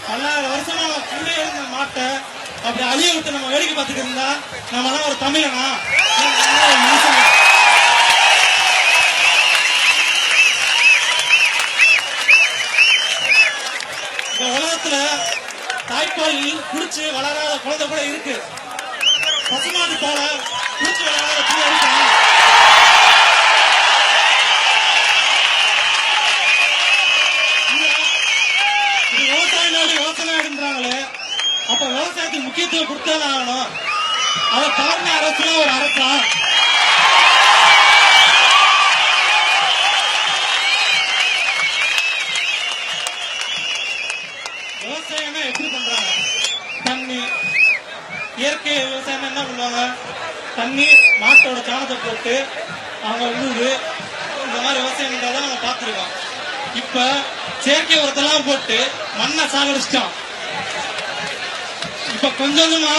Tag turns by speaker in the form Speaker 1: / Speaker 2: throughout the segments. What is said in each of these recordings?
Speaker 1: பல்லாயிரம் வருஷமா கூட இருந்த மாட்டை அப்படி அழிய விட்டு நம்ம வேடிக்கை பார்த்துட்டு இருந்தா நம்மளாம் ஒரு தமிழனா? இந்த உலகத்துல தாய்ப்பால் குடிச்சு வளராத குழந்தை கூட இருக்கு. பசுமாட்டு பால குடிச்சு வளராத பிள்ளை இருக்கு. விவசாய நாடு விவசாய நாடுன்றாங்களே, அப்ப விவசாயத்துக்கு முக்கியத்துவம் கொடுத்தாலும் ஆகணும். அதை தவறின அரசுனா ஒரு அரசா? விவசாயமே எப்படி பண்றாங்க? தண்ணி, இயற்கை விவசாயம் என்ன பண்ணுவாங்க? தண்ணி, மாட்டோட சாணத்தை போட்டு அவங்க வந்து இந்த மாதிரி விவசாயம் பண்றதை நம்ம பார்த்துருக்கோம். இப்ப செயற்கை உரத்தெல்லாம் போட்டு மண்ணை சாகடிச்சிட்டோம். இப்ப கொஞ்சம் கொஞ்சமா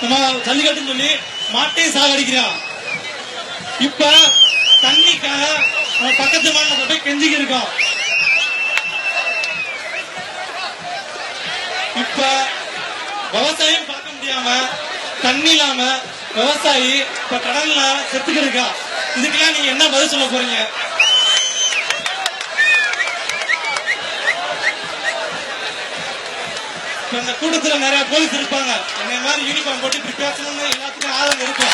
Speaker 1: நம்ம ஜல்லிக்கட்டுன்னு சொல்லி மாட்டையும் சாகடிக்கிறோம். இப்ப தண்ணிக்காக நம்ம பக்கத்து மாநிலத்தை போய் கெஞ்சிக்கு இருக்கோம். இப்ப விவசாயம் பார்க்க முடியாம தண்ணி இல்லாம விவசாயி இப்ப கடல்ல செத்துக்கு இருக்கா. இதுக்கெல்லாம் நீங்க என்ன பதில் சொல்ல போறீங்க? இந்த கூட்டத்தில் நிறைய போலீஸ் இருப்பாங்க. இந்த மாதிரி யூனிஃபார்ம் போட்டு இப்படி பேசணும்னு எல்லாத்துக்கும் ஆதரவு இருக்கும்.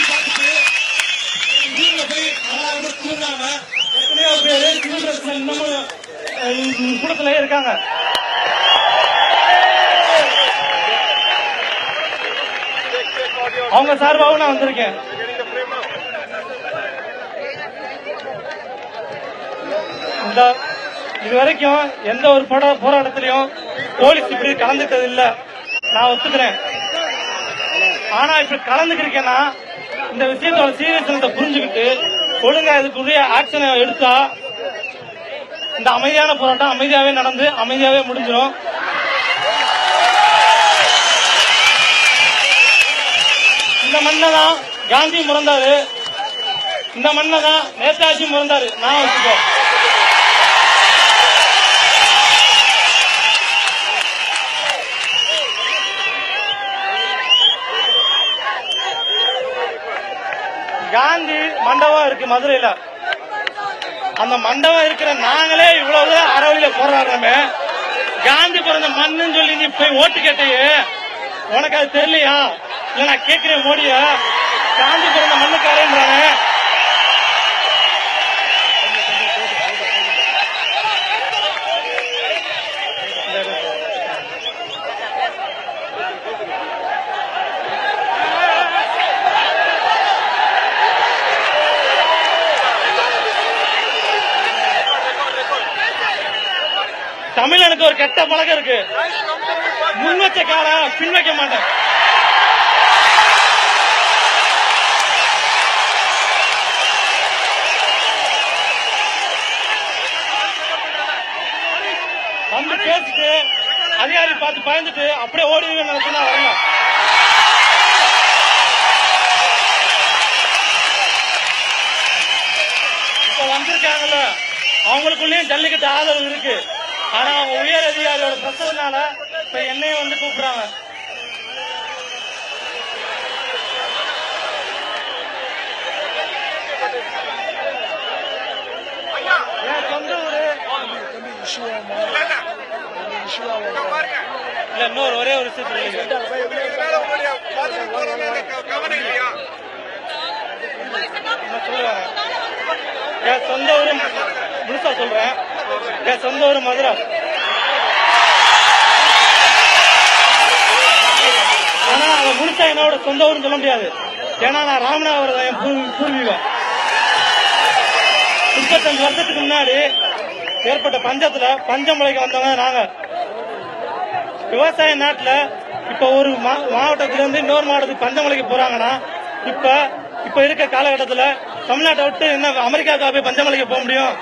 Speaker 1: பார்த்துட்டு வீட்டுல போய் நல்லா வந்து தூங்காம எத்தனையோ பேரு இன்னமும் கூட்டத்திலே இருக்காங்க. அவங்க சார்பாகவும் நான் வந்திருக்கேன். இது வரைக்கும் எந்த ஒரு போராட்டத்திலையும் போலீஸ் இப்படி கலந்துட்டது இல்ல, நான் ஒத்துக்கிறேன். ஆனா இப்ப கலந்துக்கிறேன்னா இந்த விஷயத்தோட சீரியஸ்னஸை புரிஞ்சுக்கிட்டு ஒழுங்கா இதுக்குரிய ஆக்ஷனை எடுத்தா இந்த அமைதியான போராட்டம் அமைதியாவே நடந்து அமைதியாவே முடிஞ்சிடும். இந்த மண்ணை தான் காந்தி முறந்தாரு, இந்த மண்ணை தான் நேதாஜி முறந்தாரு. நான் வச்சுக்கோ, காந்தி மண்டபம் இருக்கு மதுரையில. அந்த மண்டபம் இருக்கிற நாங்களே இவ்வளவு அறவழியில போராடுறோமே, காந்தி பிறந்த மண்ணுன்னு சொல்லி நீ போய் ஓட்டு கேட்டையே, உனக்கு அது தெரியலையா? இல்ல நான் கேட்கிறேன் மோடிய, காந்தி பிறந்த மண்ணுக்காரன்றாங்க. தமிழனுக்கு ஒரு கெட்ட பழக்கம் இருக்கு, முன் வச்ச கால பின் வைக்க மாட்டேன். வந்து பேசிட்டு அதிகாரி பார்த்து பயந்துட்டு அப்படியே ஓடி நினைச்சுன்னா வரல. இப்ப வந்திருக்காங்கல்ல, அவங்களுக்குள்ளேயும் ஜல்லிக்கட்டு ஆதரவு இருக்கு. ஆனா அவங்க உயர் அதிகாரியோட பிரச்சனைனால இப்ப என்னையும் வந்து கூப்பிடுறாங்க. என் சொந்த ஊரு இல்ல, இன்னொரு ஒரே ஒரு விஷயம் சொல்லுவாங்க. என் சொந்த ஊரு முழுசா சொல்றேன், என் சொந்த ஊரு மதுரை. ஆனா அதை முழுசா என்னோட சொந்த ஊருன்னு சொல்ல முடியாது. ஏன்னா நான் ராமநாதபுரம் என் பூர்வீகம். 35 வருஷத்துக்கு முன்னாடி ஏற்பட்ட பஞ்சத்துல பஞ்சம் முளைக்க வந்தவங்க நாங்க. விவசாய நாட்டுல இப்ப ஒரு மாவட்டத்துல இருந்து இன்னொரு மாவட்டத்துக்கு பஞ்சம் முளைக்க போறாங்கன்னா இப்ப இருக்க காலகட்டத்துல தமிழ்நாட்டை விட்டு என்ன அமெரிக்காவுக்கு போய் பஞ்சம் முளைக்க போக முடியும்?